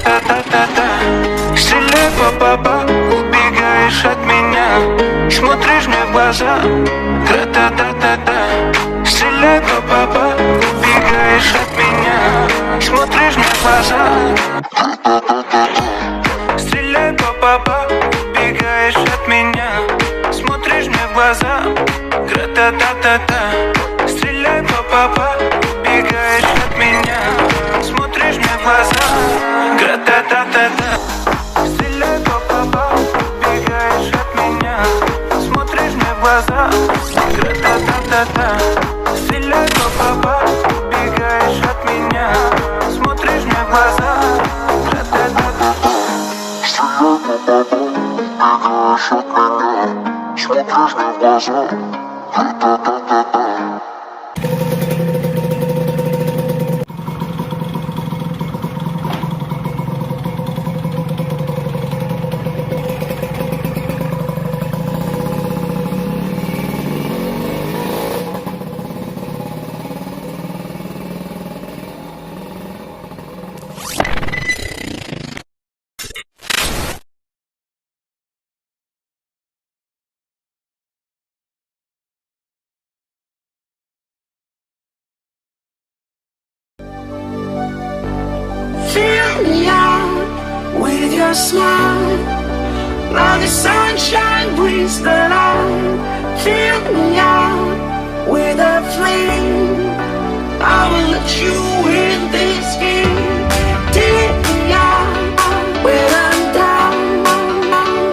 Гра-та-та-та-та. Стреляй, папа, убегаешь от меня, смотришь мне в глаза. Гра-та-та-та-та. Стреляй, папа, убегаешь от меня, смотришь мне в глаза. Стреляй, папа, убегаешь от меня, смотришь мне в глаза. Гра-та-та-та-та. Стреляй, папа, убегаешь от меня, смотришь мне в глаза. Гра-та-та-та-та. Стреляй, папа, убегаешь от меня, смотришь мне в глаза. Гра-та-та-та-та. Стреляй, папа, убегаешь от меня, смотришь мне в глаза. Гра-та-та-та-та. Смотришь мне в глаза. Fill me out with your smile. Now the sunshine brings the light. Fill me out with a flame. I will let you in this game. Take me out when I'm down.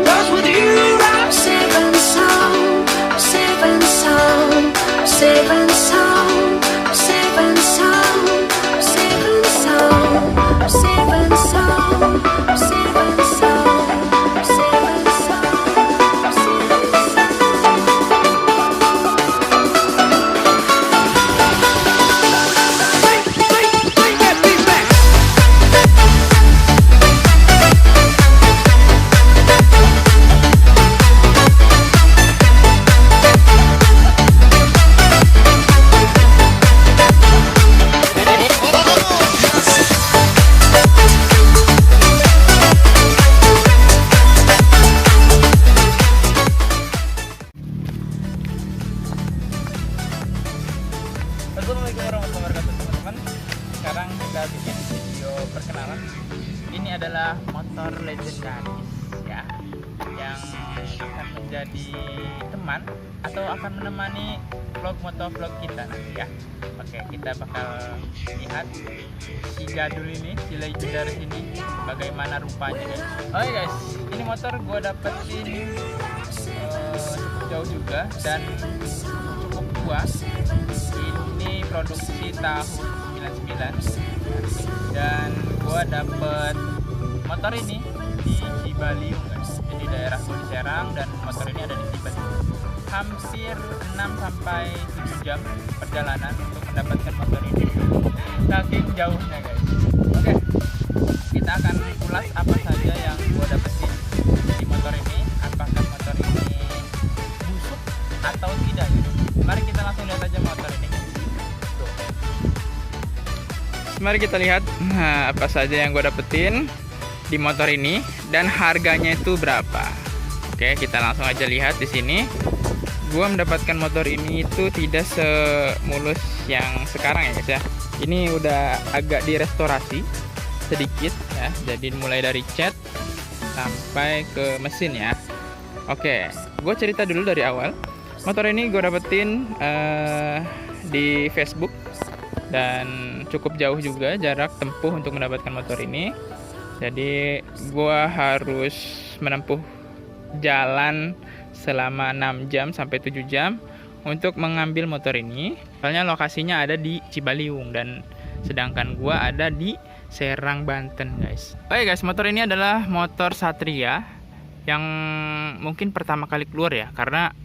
'Cause with you I'm safe and sound. Safe and sound. Safe and sound. Safe and sound. Safe and sound. Safe and sound. Safe and sound. Safe and Assalamualaikum warahmatullahi wabarakatuh teman-teman. Sekarang kita bikin video perkenalan. Ini adalah motor legendaris ya, yang akan menjadi teman atau akan menemani vlog motovlog kita nanti ya. Oke, kita bakal lihat si jadul ini, si legendaris ini bagaimana rupanya guys. Oke guys, ini motor gua dapetin cukup jauh juga dan cukup tua. Ini produksi tahun 99 dan gua dapet motor ini di Cibaliung guys. Jadi daerah gua di Serang dan motor ini ada di Cibaliung. Hampir 6 sampai 7 jam perjalanan untuk mendapatkan motor ini. Saking jauhnya guys. Oke, kita akan ulas apa saja yang gua dapetin di motor ini. Apakah motor ini busuk atau tidak gitu. Mari kita langsung lihat aja motor ini. Mari kita lihat apa saja yang gue dapetin di motor ini dan harganya itu berapa. Oke, kita langsung aja lihat di sini. Gue mendapatkan motor ini itu tidak semulus yang sekarang ya guys ya. Ini udah agak direstorasi sedikit ya. Jadi mulai dari cat sampai ke mesin ya. Oke, gue cerita dulu dari awal. Motor ini gue dapetin di Facebook dan cukup jauh juga jarak tempuh untuk mendapatkan motor ini. Jadi gua harus menempuh jalan selama 6 jam sampai 7 jam untuk mengambil motor ini. Soalnya lokasinya ada di Cibaliung dan sedangkan gua ada di Serang, Banten guys. Oke guys, motor ini adalah motor Satria yang mungkin pertama kali keluar ya, karena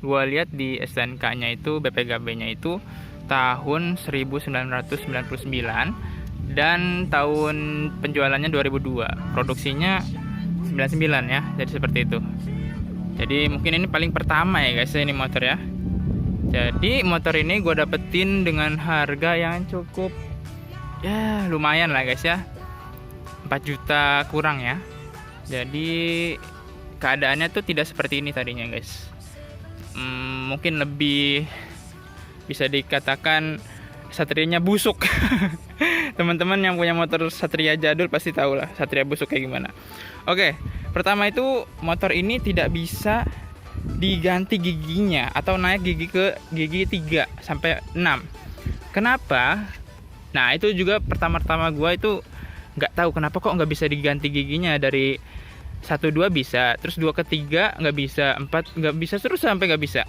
gua lihat di STNK-nya itu, BPKB-nya itu tahun 1999 dan tahun penjualannya 2002, produksinya 99 ya, jadi seperti itu. Jadi mungkin ini paling pertama ya guys ini motor ya. Jadi motor ini gue dapetin dengan harga yang cukup ya lumayan lah guys ya, 4 juta kurang ya. Jadi keadaannya tuh tidak seperti ini tadinya guys. Mungkin lebih bisa dikatakan Satrianya busuk. Teman-teman yang punya motor Satria jadul pasti tahu lah Satria busuk kayak gimana. Oke, pertama itu motor ini tidak bisa diganti giginya atau naik gigi ke gigi 3 sampai 6. Kenapa? Nah itu juga pertama-tama gua itu nggak tahu kenapa kok nggak bisa diganti giginya. Dari 1, 2 bisa, terus 2 ke 3 nggak bisa, 4 nggak bisa, terus sampai nggak bisa.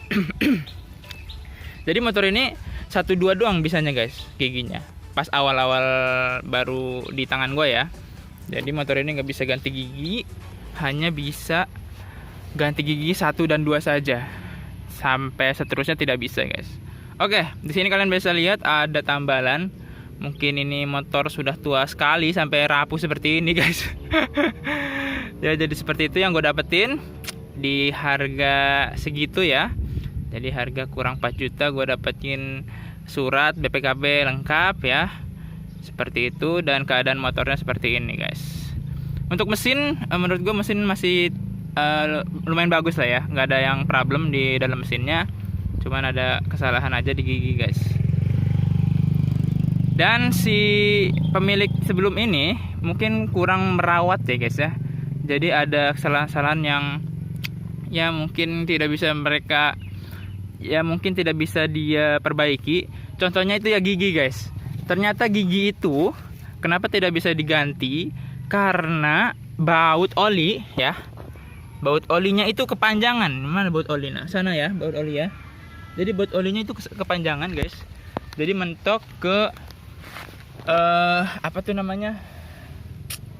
Jadi motor ini 1, 2 doang bisanya guys giginya. Pas awal-awal baru di tangan gue ya. Jadi motor ini nggak bisa ganti gigi, hanya bisa ganti gigi 1 dan 2 saja. Sampai seterusnya tidak bisa guys. Oke, di sini kalian bisa lihat ada tambalan. Mungkin ini motor sudah tua sekali sampai rapuh seperti ini guys. Ya jadi seperti itu yang gue dapetin di harga segitu ya. Jadi harga kurang 4 juta gue dapetin surat BPKB lengkap ya. Seperti itu dan keadaan motornya seperti ini guys. Untuk mesin menurut gue mesin masih lumayan bagus lah ya. Nggak ada yang problem di dalam mesinnya. Cuman ada kesalahan aja di gigi guys. Dan si pemilik sebelum ini mungkin kurang merawat ya guys ya. Jadi ada kesalahan-kesalahan yang ya mungkin tidak bisa mereka, ya mungkin tidak bisa dia perbaiki. Contohnya itu ya gigi guys. Ternyata gigi itu kenapa tidak bisa diganti? Karena baut oli ya. Baut olinya itu kepanjangan. Mana baut oli? Nah, sana ya baut oli ya. Jadi baut olinya itu kepanjangan guys. Jadi mentok ke apa tuh namanya?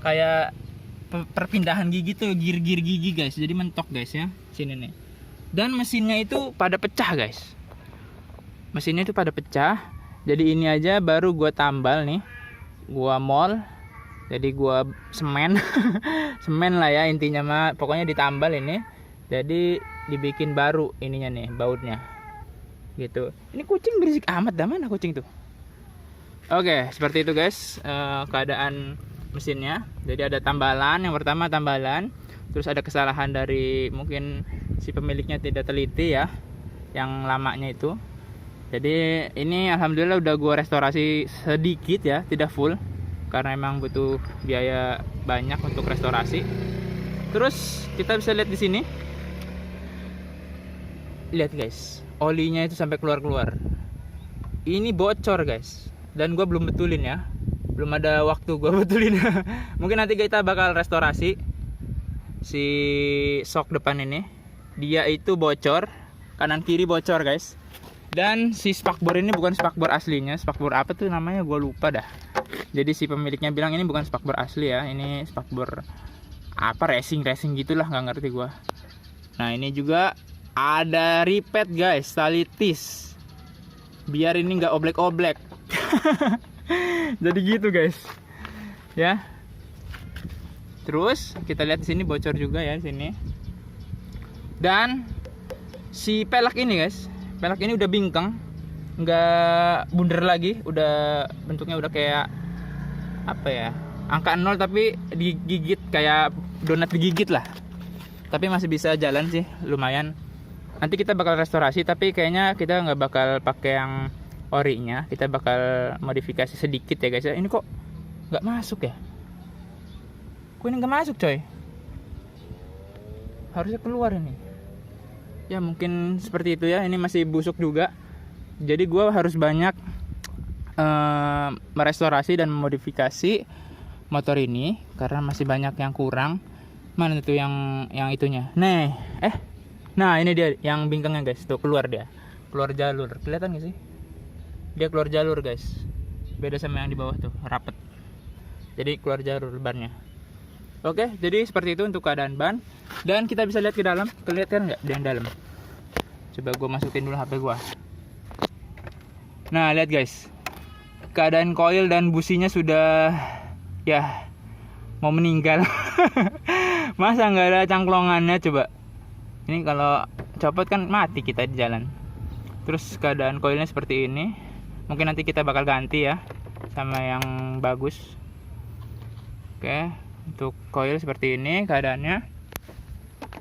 Kayak perpindahan gigi tuh, gir-gir gigi guys. Jadi mentok guys ya sini nih. Dan mesinnya itu pada pecah guys. Mesinnya itu pada pecah. Jadi ini aja baru gua tambal nih. Gua mol. Jadi gua semen. Semen lah ya intinya mah. Pokoknya ditambal ini. Jadi dibikin baru ininya nih, bautnya. Gitu. Ini kucing berisik amat, dah mana kucing tuh? Oke, seperti itu guys keadaan mesinnya. Jadi ada tambalan, yang pertama tambalan, terus ada kesalahan dari mungkin si pemiliknya tidak teliti ya, yang lamanya itu. Jadi ini alhamdulillah udah gua restorasi sedikit ya, tidak full karena emang butuh biaya banyak untuk restorasi. Terus kita bisa lihat di sini, lihat guys, olinya itu sampai keluar-keluar. Ini bocor guys, dan gua belum betulin ya. Belum ada waktu gue betulin. Mungkin nanti kita bakal restorasi si sok depan ini. Dia itu bocor, kanan kiri bocor guys. Dan si spakbor ini bukan spakbor aslinya. Spakbor apa tuh namanya gue lupa dah. Jadi si pemiliknya bilang ini bukan spakbor asli ya. Ini spakbor apa racing gitulah, nggak ngerti gue. Nah ini juga ada ripet guys, talitis. Biar ini nggak oblek-oblek. Jadi gitu guys ya. Terus kita lihat di sini bocor juga ya sini. Dan si pelek ini guys, pelek ini udah bingkang, nggak bundar lagi, udah bentuknya udah kayak apa ya, angka 0 tapi digigit kayak donat digigit lah. Tapi masih bisa jalan sih, lumayan. Nanti kita bakal restorasi, tapi kayaknya kita nggak bakal pakai yang orinya, kita bakal modifikasi sedikit ya guys ya. Ini kok nggak masuk ya? Kok ini nggak masuk coy? Harusnya keluar ini. Ya mungkin seperti itu ya. Ini masih busuk juga. Jadi gua harus banyak merestorasi dan memodifikasi motor ini karena masih banyak yang kurang. Mana tuh yang itunya? Nah ini dia yang bingkangnya guys. Tuh keluar dia, keluar jalur. Kelihatan gak sih? Dia keluar jalur guys, beda sama yang di bawah tuh, rapet. Jadi keluar jalur bannya. Oke, jadi seperti itu untuk keadaan ban. Dan kita bisa lihat ke dalam, kelihatan nggak di dalam? Coba gue masukin dulu HP gue. Nah lihat guys, keadaan koil dan businya sudah ya mau meninggal. Masa nggak ada cangklongannya coba? Ini kalau copot kan mati kita di jalan. Terus keadaan koilnya seperti ini. Mungkin nanti kita bakal ganti ya sama yang bagus. Oke, untuk coil seperti ini keadaannya.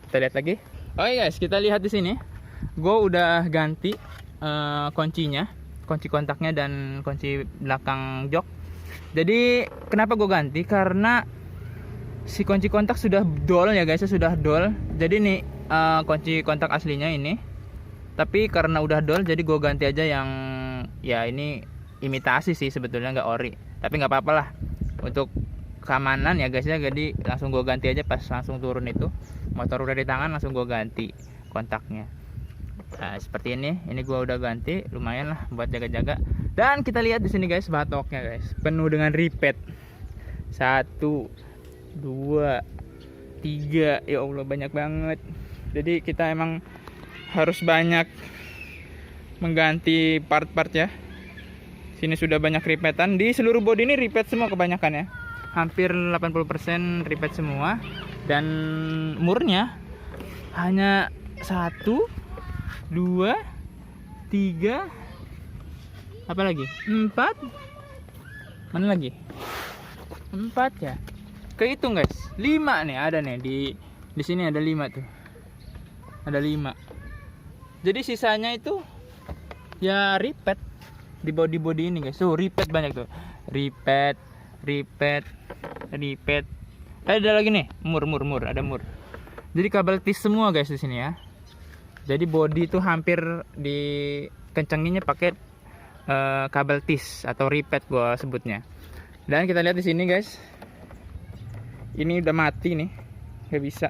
Kita lihat lagi. Oke guys, kita lihat di sini. Gue udah ganti kuncinya, kunci kontaknya dan kunci belakang jok. Jadi kenapa gue ganti? Karena si kunci kontak sudah dol ya guys, sudah dol. Jadi nih kunci kontak aslinya ini. Tapi karena udah dol, jadi gue ganti aja yang ya ini imitasi sih sebetulnya, nggak ori. Tapi nggak apa-apa lah. Untuk keamanan ya guys ya, jadi langsung gue ganti aja pas langsung turun itu. Motor udah di tangan, langsung gue ganti kontaknya. Nah, seperti ini gue udah ganti, lumayan lah buat jaga-jaga. Dan kita lihat di sini guys, batoknya guys, penuh dengan repeat. 1, 2, 3, ya Allah banyak banget. Jadi kita emang harus banyak mengganti part-part ya. Sini sudah banyak repeatan, di seluruh bodi ini repeat semua kebanyakan ya. Hampir 80% repeat semua. Dan murnya hanya 1, 2, 3, apa lagi? 4. Mana lagi? 4 ya. Kehitung guys. 5 nih ada nih di sini ada 5 tuh. Ada 5. Jadi sisanya itu ya repeat di body-body ini guys. Tuh repeat banyak tuh. Repeat. Ada lagi nih, mur, ada mur. Jadi kabel tis semua guys di sini ya. Jadi body itu hampir dikencenginnya pakai kabel tis atau repeat gua sebutnya. Dan kita lihat di sini guys. Ini udah mati nih. Nggak bisa.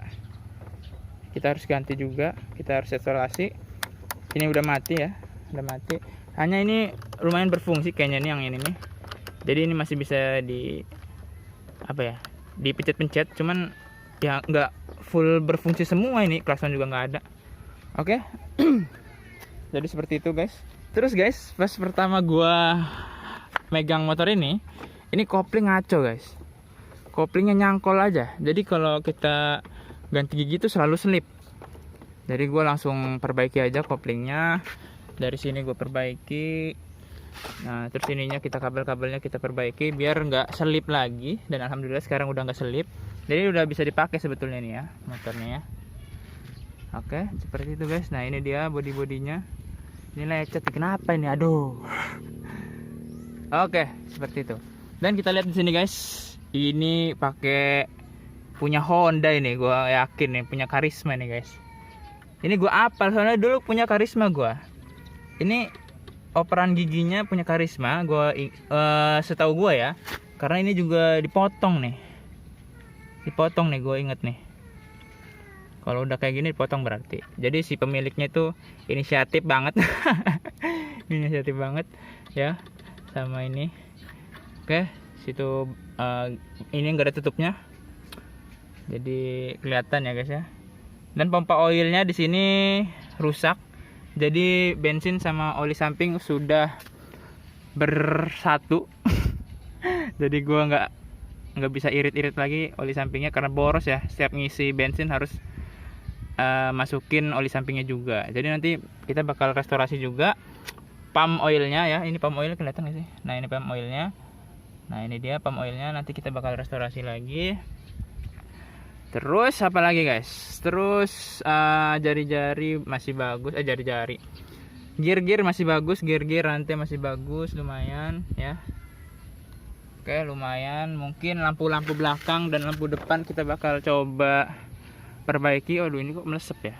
Kita harus ganti juga, kita harus restorasi. Ini udah mati ya, udah mati. Hanya ini lumayan berfungsi kayaknya nih yang ini nih. Jadi ini masih bisa dipencet-pencet, cuman ya nggak full berfungsi semua, ini klakson juga nggak ada. Oke. Jadi seperti itu guys. Terus guys, pas pertama gua megang motor ini kopling ngaco guys. Koplingnya nyangkol aja. Jadi kalau kita ganti gigi itu selalu selip. Jadi gua langsung perbaiki aja koplingnya. Dari sini gue perbaiki. Nah terus ininya kabel-kabelnya kita perbaiki biar nggak selip lagi. Dan alhamdulillah sekarang udah nggak selip. Jadi udah bisa dipakai sebetulnya nih ya motornya ya. Oke, seperti itu guys. Nah ini dia body-bodinya. Ini lecet, kenapa ini? Aduh. Oke, seperti itu. Dan kita lihat di sini guys. Ini pakai punya Honda ini, gue yakin nih punya karisma nih guys. Ini gue apal soalnya dulu punya karisma gue. Ini operan giginya punya karisma, setahu gue ya. Karena ini juga dipotong nih, gue inget nih. Kalau udah kayak gini dipotong berarti. Jadi si pemiliknya itu inisiatif banget, inisiatif banget ya sama ini. Oke, situ ini enggak ada tutupnya, jadi kelihatan ya guys ya. Dan pompa oilnya di sini rusak. Jadi bensin sama oli samping sudah bersatu. Jadi gua nggak bisa irit-irit lagi oli sampingnya karena boros ya. Setiap ngisi bensin harus masukin oli sampingnya juga. Jadi nanti kita bakal restorasi juga pump oilnya ya. Ini pump oil kelihatan nggak sih? Nah ini pump oilnya. Nah ini dia pump oilnya. Nanti kita bakal restorasi lagi. Terus apa lagi guys? Terus jari-jari masih bagus. Jari-jari. Gear masih bagus. Gear rantai masih bagus. Lumayan ya. Oke lumayan. Mungkin lampu-lampu belakang dan lampu depan kita bakal coba perbaiki. Waduh ini kok melesep ya,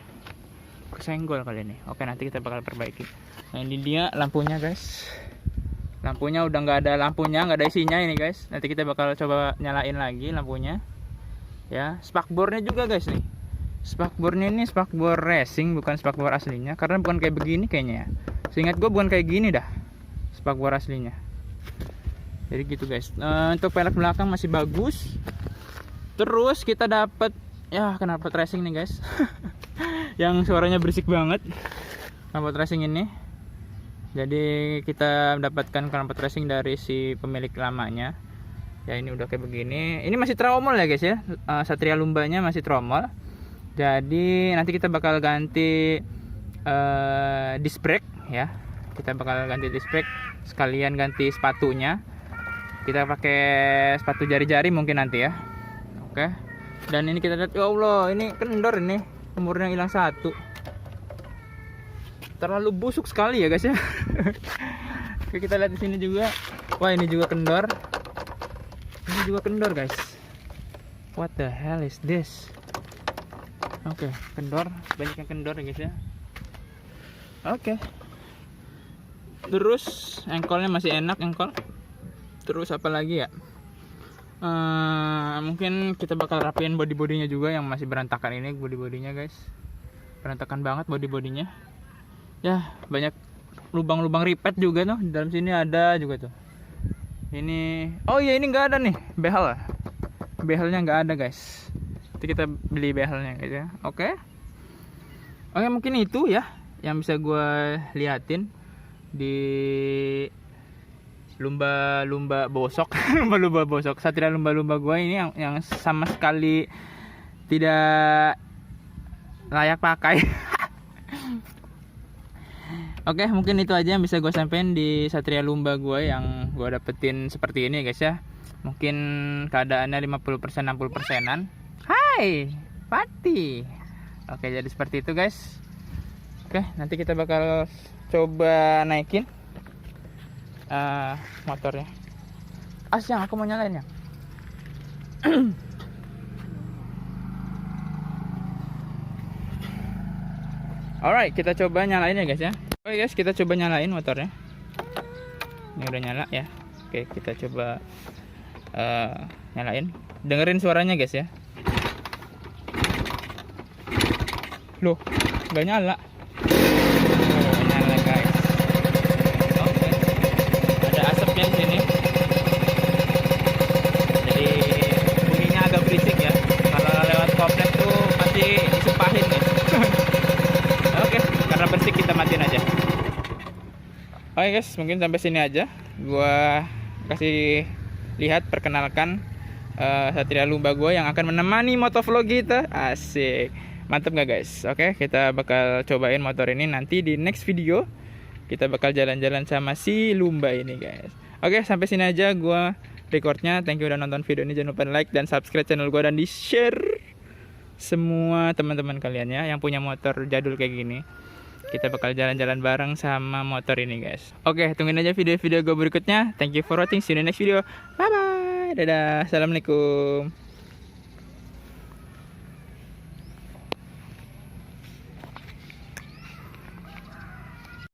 kesenggol kali ini. Oke nanti kita bakal perbaiki. Nah ini dia lampunya guys. Lampunya udah nggak ada lampunya, nggak ada isinya ini guys. Nanti kita bakal coba nyalain lagi lampunya ya. Spakbornya juga guys nih. Spakbornya ini spakbor racing, bukan spakbor aslinya. Karena bukan kayak begini kayaknya ya. Seingat gue bukan kayak gini dah spakbor aslinya. Jadi gitu guys. Untuk pelek belakang masih bagus. Terus kita dapat ya knalpot racing nih guys. Yang suaranya berisik banget knalpot racing ini. Jadi kita mendapatkan knalpot racing dari si pemilik lamanya. Ya ini udah kayak begini. Ini masih tromol ya guys ya. Satria Lumbanya masih tromol. Jadi nanti kita bakal ganti disc brake ya. Kita bakal ganti disc brake sekalian ganti sepatunya. Kita pakai sepatu jari-jari mungkin nanti ya. Oke. Dan ini kita lihat, ya Allah, ini kendor ini, umurnya hilang 1. Terlalu busuk sekali ya guys ya. Oke, kita lihat di sini juga. Wah, ini juga kendor. Ini juga kendor guys. What the hell is this? Oke, kendor, banyak yang kendor ya guys ya. Oke. Terus engkolnya masih enak engkol. Terus apa lagi ya? Mungkin kita bakal rapiin body-bodinya juga yang masih berantakan ini, body-bodinya guys. Berantakan banget body-bodinya. Ya, banyak lubang-lubang ripet juga tuh. Di dalam sini ada juga tuh. Ini, oh iya, ini nggak ada nih behel. Behelnya nggak ada guys. Nanti kita beli behelnya guys ya. Oke. Oke, mungkin itu ya yang bisa gue liatin di lumba-lumba bosok. Lumba-lumba bosok, Satria lumba-lumba gue ini yang sama sekali tidak layak pakai. Oke, mungkin itu aja yang bisa gue sampein di Satria lumba gue yang gue dapetin seperti ini guys ya. Mungkin keadaannya 50% 60%an. Hai Pati. Oke, jadi seperti itu guys. Oke, nanti kita bakal coba naikin motornya. Yang aku mau nyalain ya. Alright, kita coba nyalain ya guys ya. Oke guys, kita coba nyalain motornya. Ini udah nyala ya. Oke, kita coba nyalain. Dengerin suaranya guys ya. Loh, nggak nyala. Oh, nyala guys. Oke. Ada asapnya di sini. Jadi bunyinya agak berisik ya. Kalau lewat komplek tuh pasti disumpahin guys. Oke, karena berisik kita matiin aja. Oke guys, mungkin sampai sini aja. Gua kasih lihat, perkenalkan Satria lumba gua yang akan menemani motovlog kita. Asik. Mantap gak guys? Oke, kita bakal cobain motor ini nanti di next video. Kita bakal jalan-jalan sama si lumba ini guys. Oke, sampai sini aja gua recordnya. Thank you udah nonton video ini. Jangan lupa like dan subscribe channel gua dan di share semua teman-teman kalian ya yang punya motor jadul kayak gini. Kita bakal jalan-jalan bareng sama motor ini guys. Oke, tungguin aja video-video gue berikutnya. Thank you for watching. See you in the next video. Bye bye. Dadah. Assalamualaikum.